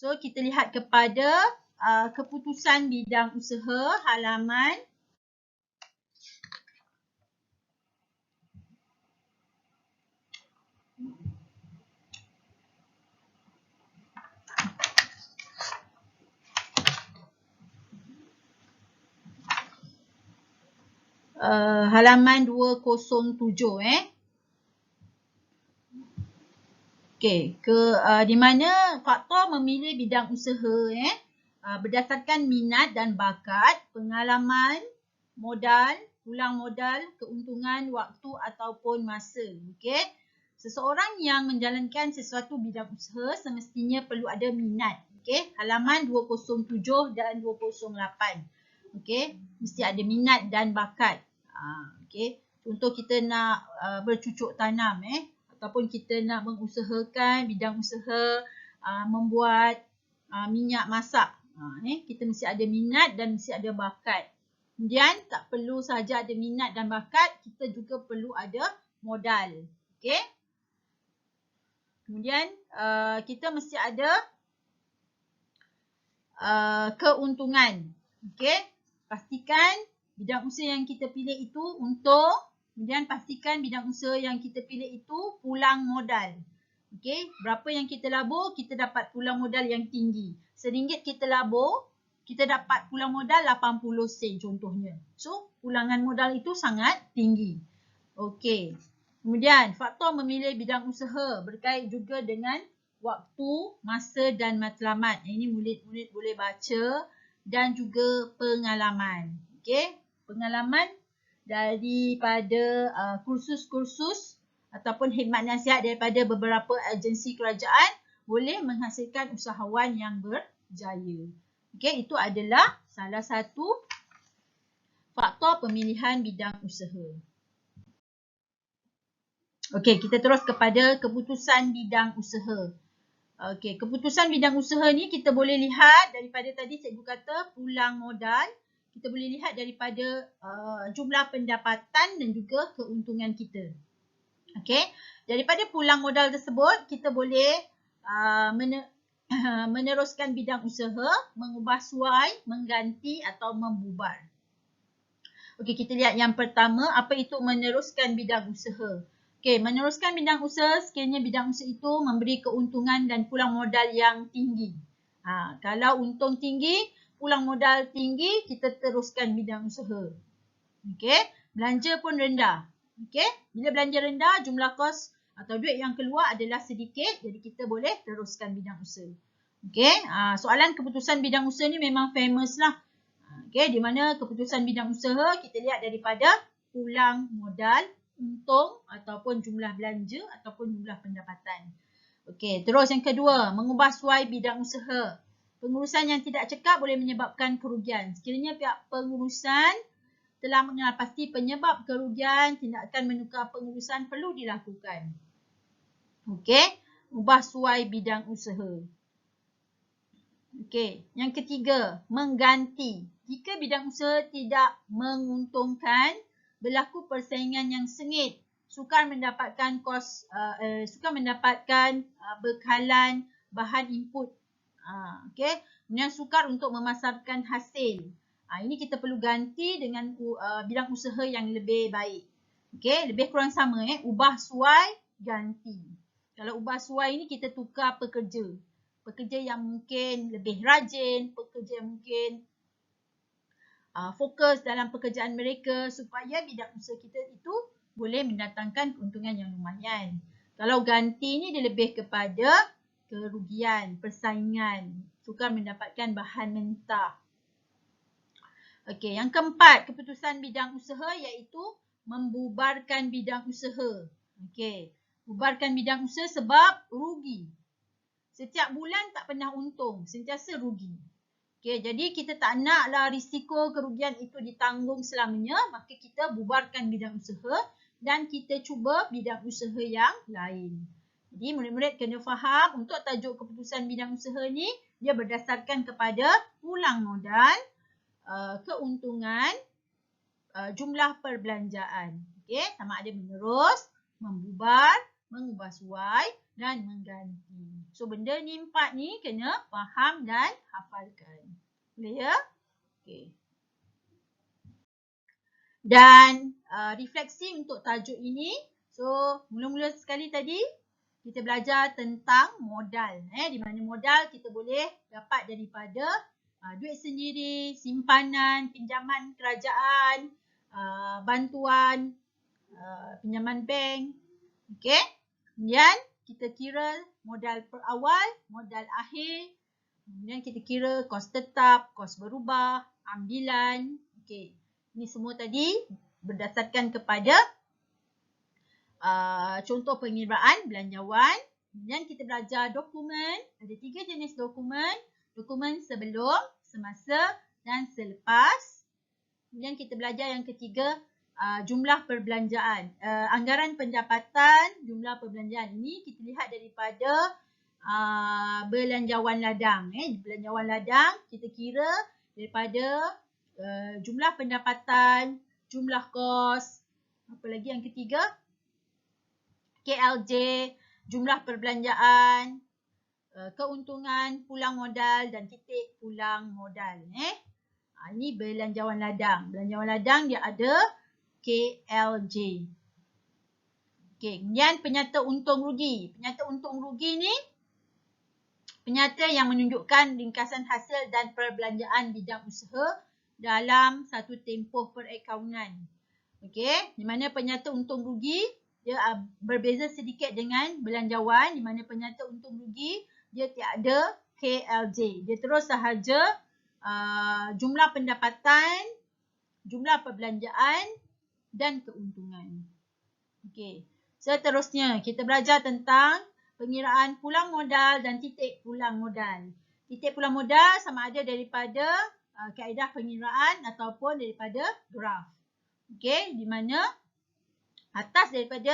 So kita lihat kepada keputusan bidang usaha halaman halaman 207 Okey, di mana faktor memilih bidang usaha berdasarkan minat dan bakat, pengalaman, modal, pulang modal, keuntungan, waktu ataupun masa. Okey. Seseorang yang menjalankan sesuatu bidang usaha semestinya perlu ada minat. Okey, halaman 207 dan 208. Okey, mesti ada minat dan bakat. Okey, contoh kita nak bercucuk tanam ataupun kita nak mengusahakan bidang usaha membuat minyak masak. Kita mesti ada minat dan mesti ada bakat. Kemudian tak perlu sahaja ada minat dan bakat, kita juga perlu ada modal. Okey. Kemudian kita mesti ada keuntungan. Okey. Pastikan bidang usaha yang kita pilih itu untung. Kemudian pastikan bidang usaha yang kita pilih itu pulang modal. Okey, berapa yang kita labur, kita dapat pulang modal yang tinggi. RM1 kita labur, kita dapat pulang modal 80 sen contohnya. So, pulangan modal itu sangat tinggi. Okey. Kemudian, faktor memilih bidang usaha berkait juga dengan waktu, masa dan matlamat. Ini murid-murid boleh baca dan juga pengalaman. Okey, pengalaman daripada kursus-kursus ataupun khidmat nasihat daripada beberapa agensi kerajaan boleh menghasilkan usahawan yang berjaya. Okey, itu adalah salah satu faktor pemilihan bidang usaha. Okey, kita terus kepada keputusan bidang usaha. Okey, keputusan bidang usaha ni kita boleh lihat daripada tadi cikgu kata pulang modal. Kita boleh lihat daripada jumlah pendapatan dan juga keuntungan kita. Okey, daripada pulang modal tersebut kita boleh meneruskan bidang usaha, mengubah suai, mengganti atau membubar. Okey, kita lihat yang pertama, apa itu meneruskan bidang usaha. Okey, meneruskan bidang usaha sekiranya bidang usaha itu memberi keuntungan dan pulang modal yang tinggi. Kalau untung tinggi, pulang modal tinggi, kita teruskan bidang usaha. Okey, belanja pun rendah. Okey, bila belanja rendah, jumlah kos atau duit yang keluar adalah sedikit, jadi kita boleh teruskan bidang usaha. Okey, soalan keputusan bidang usaha ni memang famous lah. Okey, di mana keputusan bidang usaha kita lihat daripada pulang modal, untung ataupun jumlah belanja ataupun jumlah pendapatan. Okey, terus yang kedua, mengubah suai bidang usaha. Pengurusan yang tidak cekap boleh menyebabkan kerugian. Sekiranya pihak pengurusan telah mengenal pasti penyebab kerugian, tindakan menukar pengurusan perlu dilakukan. Okey, ubah suai bidang usaha. Okey, yang ketiga, mengganti. Jika bidang usaha tidak menguntungkan, berlaku persaingan yang sengit, sukar mendapatkan bekalan bahan input. Okey, kemudian sukar untuk memasarkan hasil. Ini kita perlu ganti dengan bidang usaha yang lebih baik. Okey, lebih kurang sama ubah suai, ganti. Kalau ubah suai ni kita tukar pekerja. Pekerja yang mungkin lebih rajin, pekerja yang mungkin fokus dalam pekerjaan mereka supaya bidang usaha kita itu boleh mendatangkan keuntungan yang lumayan. Kalau ganti ni dia lebih kepada kerugian, persaingan, sukar mendapatkan bahan mentah. Okey, yang keempat, keputusan bidang usaha iaitu membubarkan bidang usaha. Okey, bubarkan bidang usaha sebab rugi. Setiap bulan tak pernah untung, sentiasa rugi. Okey, jadi kita tak naklah risiko kerugian itu ditanggung selamanya, maka kita bubarkan bidang usaha dan kita cuba bidang usaha yang lain. Jadi murid-murid kena faham untuk tajuk keputusan bidang usaha ni, dia berdasarkan kepada pulang modal, keuntungan, jumlah perbelanjaan. Okey, sama ada menerus, membubar, mengubah suai dan mengganti. So benda ni 4 ni kena faham dan hafalkan. Boleh ya? Okey. Dan refleksi untuk tajuk ini. So mula-mula sekali tadi kita belajar tentang modal. Di mana modal kita boleh dapat daripada duit sendiri, simpanan, pinjaman kerajaan, bantuan, pinjaman bank. Okey. Kemudian kita kira modal per awal, modal akhir. Kemudian kita kira kos tetap, kos berubah, ambilan. Okey. Ini semua tadi berdasarkan kepada contoh pengiraan belanjawan. Kemudian kita belajar dokumen. Ada 3 jenis dokumen. Dokumen sebelum, semasa dan selepas. Kemudian kita belajar yang ketiga, jumlah perbelanjaan. Anggaran pendapatan, jumlah perbelanjaan. Ini kita lihat daripada belanjawan ladang. Belanjawan ladang kita kira daripada jumlah pendapatan, jumlah kos. Apa lagi yang ketiga? KLJ, jumlah perbelanjaan, keuntungan, pulang modal dan titik pulang modal. Ini belanjawan ladang. Belanjawan ladang dia ada KLJ. Okey, kemudian penyata untung rugi. Penyata untung rugi ni penyata yang menunjukkan ringkasan hasil dan perbelanjaan bidang usaha dalam satu tempoh perakaunan. Okey, di mana penyata untung rugi dia berbeza sedikit dengan belanjawan, di mana penyata untung rugi dia tiada KLJ. Dia terus sahaja jumlah pendapatan, jumlah perbelanjaan dan keuntungan. Okey. Seterusnya kita belajar tentang pengiraan pulang modal dan titik pulang modal. Titik pulang modal sama ada daripada kaedah pengiraan ataupun daripada graf. Okey, di mana atas daripada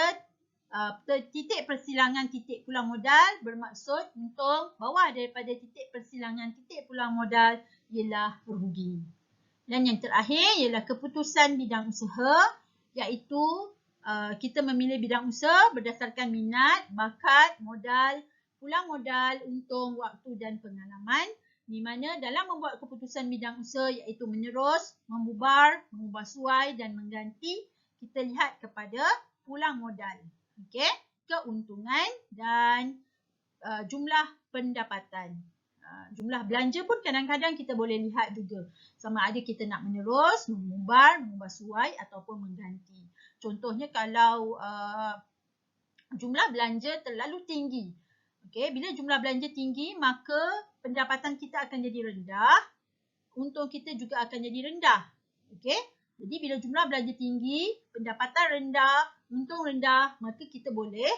titik persilangan titik pulang modal bermaksud untung, bawah daripada titik persilangan titik pulang modal ialah rugi. Dan yang terakhir ialah keputusan bidang usaha, iaitu kita memilih bidang usaha berdasarkan minat, bakat, modal, pulang modal, untung, waktu dan pengalaman. Di mana dalam membuat keputusan bidang usaha iaitu menerus, membubar, mengubah suai dan mengganti, kita lihat kepada pulang modal, okey, keuntungan dan jumlah pendapatan. Jumlah belanja pun kadang-kadang kita boleh lihat juga. Sama ada kita nak menerus, membubar, mengubah suai ataupun mengganti. Contohnya kalau jumlah belanja terlalu tinggi. Okey, bila jumlah belanja tinggi, maka pendapatan kita akan jadi rendah, untung kita juga akan jadi rendah. Okey, jadi bila jumlah belanja tinggi, pendapatan rendah, untung rendah, maka kita boleh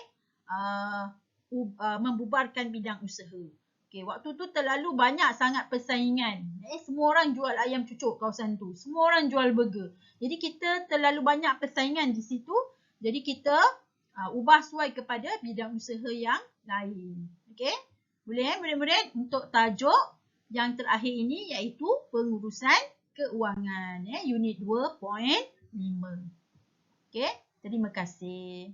membubarkan bidang usaha. Okey, waktu tu terlalu banyak sangat persaingan. Semua orang jual ayam cucuk kawasan tu, semua orang jual burger. Jadi kita terlalu banyak persaingan di situ. Jadi kita ubah suai kepada bidang usaha yang lain. Okey? Boleh murid-murid untuk tajuk yang terakhir ini iaitu pengurusan keuangan. Unit 2.5. Okey? Terima kasih.